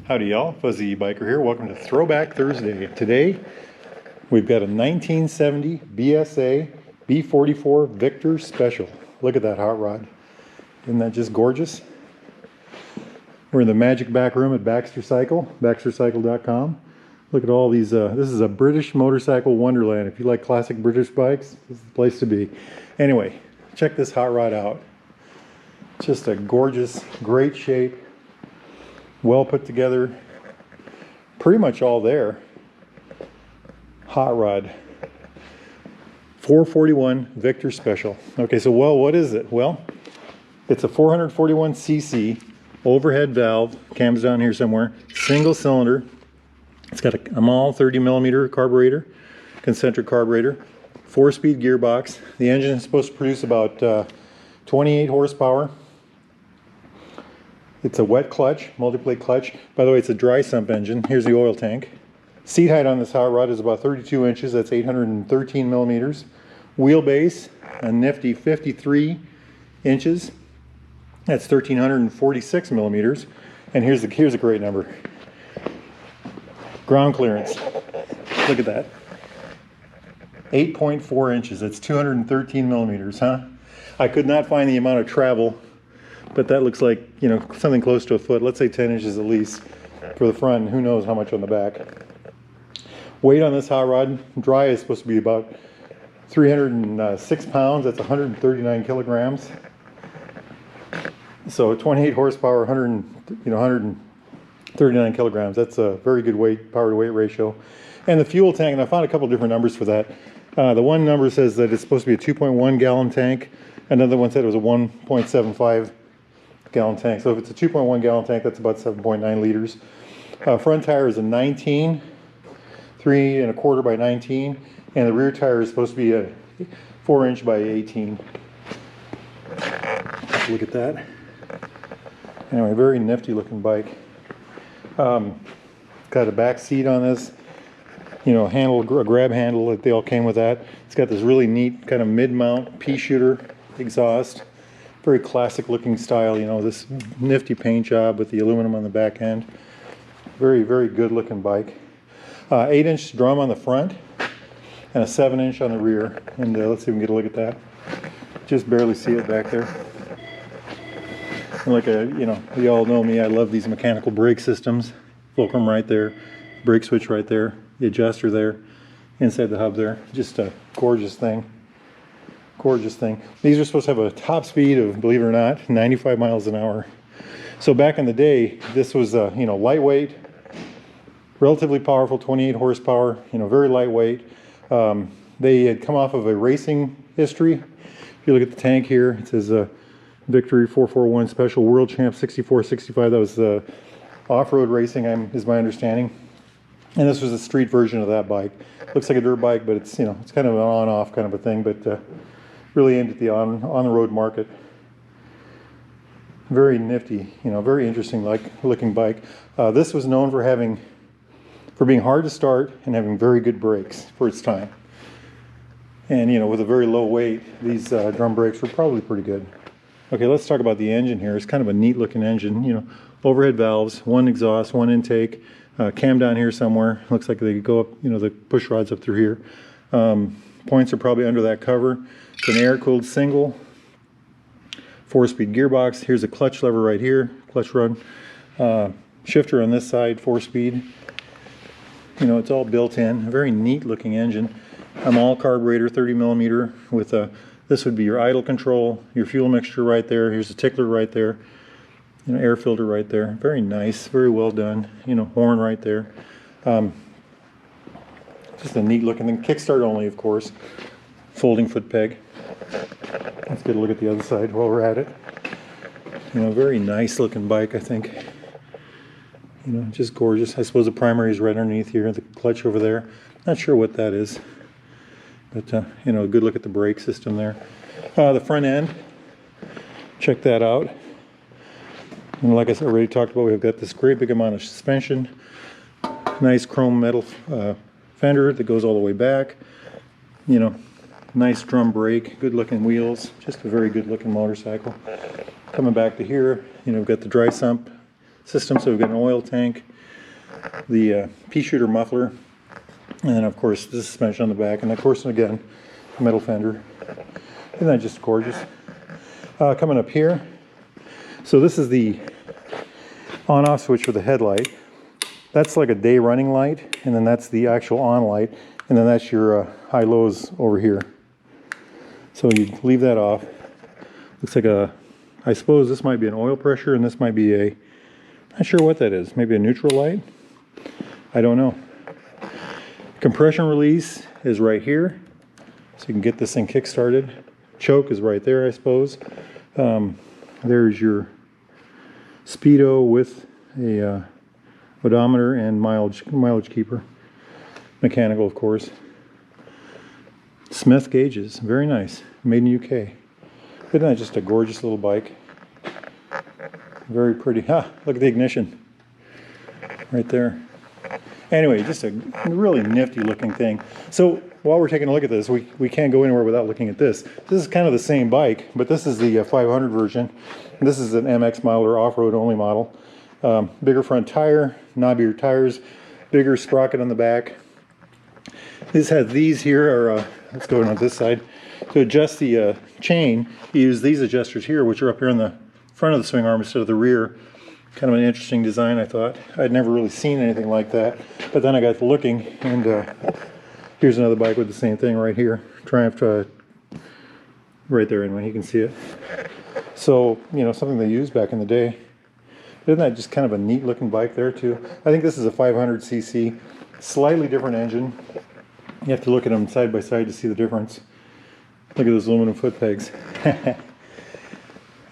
Howdy y'all, Fuzzy Biker here. Welcome to Throwback Thursday. Today we've got a 1970 BSA B44 Victor Special. Look at that hot rod. Isn't that just gorgeous? We're in the magic back room at Baxter Cycle, baxtercycle.com. Look at all these, this is a British motorcycle wonderland. If you like classic British bikes, this is the place to be. Anyway, check this hot rod out. Just a gorgeous, great shape. Well put together, pretty much all there. Hot rod, 441 Victor Special. Okay, so what is it? Well, it's a 441cc overhead valve, cams down here somewhere, single cylinder. It's got a Amal 30mm carburetor, concentric carburetor, 4-speed gearbox. The engine is supposed to produce about 28 horsepower. It's a wet clutch, multi-plate clutch. By the way, it's a dry sump engine. Here's the oil tank. Seat height on this hot rod is about 32 inches. That's 813 millimeters. Wheelbase, a nifty 53 inches. That's 1,346 millimeters. And here's a great number. Ground clearance. Look at that. 8.4 inches. That's 213 millimeters, huh? I could not find the amount of travel, but that looks like, you know, something close to a foot. Let's say 10 inches at least for the front, and who knows how much on the back. Weight on this hot rod, dry, is supposed to be about 306 pounds. That's 139 kilograms. So 28 horsepower, 139 kilograms. That's a very good power to weight ratio. And the fuel tank, and I found a couple different numbers for that. The one number says that it's supposed to be a 2.1 gallon tank. Another one said it was a 1.75 gallon tank. So if it's a 2.1 gallon tank, that's about 7.9 liters. Front tire is a 19, 3¼ by 19, and the rear tire is supposed to be a 4-inch by 18. Look at that. Anyway, very nifty looking bike. Got a back seat on this, you know, handle, a grab handle, that they all came with that. It's got this really neat kind of mid-mount pea shooter exhaust. Very classic looking style, you know, this nifty paint job with the aluminum on the back end. Very, very good looking bike. 8-inch drum on the front and a 7-inch on the rear. And let's see if we can get a look at that. Just barely see it back there. And like you know, you all know me, I love these mechanical brake systems. Fulcrum right there, brake switch right there, the adjuster there, inside the hub there. Just a gorgeous thing. Gorgeous thing. These are supposed to have a top speed of, believe it or not, 95 miles an hour. So back in the day, this was you know, lightweight, relatively powerful, 28 horsepower, you know, very lightweight. They had come off of a racing history. If you look at the tank here, it says Victory 441 Special World Champ 64-65. That was off-road racing, is my understanding. And this was a street version of that bike. Looks like a dirt bike, but it's, you know, it's kind of an on-off kind of a thing, but really aimed at the on-the-road market. Very nifty, you know, very interesting looking bike. This was known for being hard to start and having very good brakes for its time. And, you know, with a very low weight, these drum brakes were probably pretty good. Okay, let's talk about the engine here. It's kind of a neat looking engine, you know, overhead valves, one exhaust, one intake, cam down here somewhere. Looks like they go up, you know, the push rods up through here. Points are probably under that cover. It's an air-cooled single, 4-speed gearbox. Here's a clutch lever right here, clutch run. Shifter on this side, 4-speed. You know, it's all built in. A very neat looking engine. Amal carburetor, 30mm with this would be your idle control, your fuel mixture right there. Here's a tickler right there. You know, air filter right there. Very nice, very well done. You know, horn right there. Just a neat looking thing. Kickstart only, of course. Folding foot peg. Let's get a look at the other side while we're at it. You know, very nice looking bike, I think. You know, just gorgeous. I suppose the primary is right underneath here, the clutch over there. Not sure what that is. But, you know, a good look at the brake system there. The front end, check that out. And like I said, already talked about, we've got this great big amount of suspension. Nice chrome metal fender that goes all the way back. You know, nice drum brake, good looking wheels, just a very good looking motorcycle. Coming back to here, you know, we've got the dry sump system, so we've got an oil tank, the pea shooter muffler, and then of course the suspension on the back, and of course again, metal fender. Isn't that just gorgeous? Coming up here, so this is the on-off switch for the headlight. That's like a day running light, and then that's the actual on light, and then that's your high-lows over here. So you leave that off. Looks like a, I suppose this might be an oil pressure, and this might be a, not sure what that is, maybe a neutral light? I don't know. Compression release is right here, so you can get this thing kick-started. Choke is right there, I suppose. There's your speedo with a odometer and mileage keeper. Mechanical, of course. Smith gauges, very nice. Made in UK. Isn't that just a gorgeous little bike? Very pretty. Ha! Look at the ignition. Right there. Anyway, just a really nifty looking thing. So while we're taking a look at this, we can't go anywhere without looking at this. This is kind of the same bike, but this is the 500 version. This is an MX model or off-road only model. Bigger front tire, knobbier tires, bigger sprocket on the back. This has these here, or let's go on this side. To adjust the chain, you use these adjusters here, which are up here on the front of the swing arm instead of the rear. Kind of an interesting design, I thought. I'd never really seen anything like that. But then I got to looking, and here's another bike with the same thing right here. Triumph, right there anyway, you can see it. So, you know, something they used back in the day. Isn't that just kind of a neat looking bike there too? I think this is a 500cc, slightly different engine. You have to look at them side by side to see the difference. Look at those aluminum foot pegs.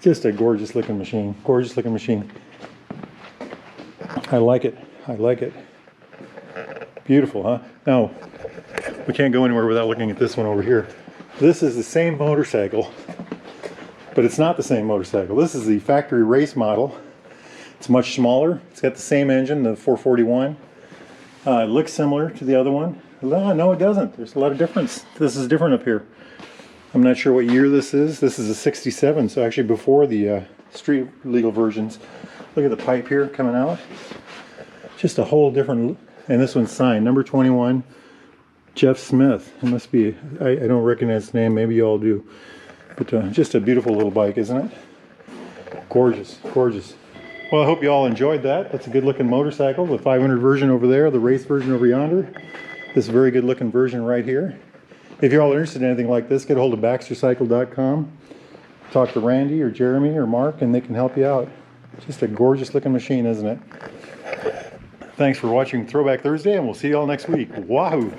Just a gorgeous looking machine. Gorgeous looking machine. I like it. I like it. Beautiful, huh? Now, we can't go anywhere without looking at this one over here. This is the same motorcycle, but it's not the same motorcycle. This is the factory race model. It's much smaller. It's got the same engine, the 441. It looks similar to the other one. No, it doesn't. There's a lot of difference. This is different up here. I'm not sure what year this is. This is a 67, so actually before the street legal versions. Look at the pipe here coming out. Just a whole different, and this one's signed, number 21, Jeff Smith. It must be, I don't recognize the name, maybe you all do. But just a beautiful little bike, isn't it? Gorgeous, gorgeous. Well, I hope you all enjoyed that. That's a good looking motorcycle. The 500 version over there, the race version over yonder. This very good looking version right here. If you're all interested in anything like this, get a hold of BaxterCycle.com. Talk to Randy or Jeremy or Mark and they can help you out. Just a gorgeous looking machine, isn't it? Thanks for watching Throwback Thursday, and we'll see you all next week. Wahoo!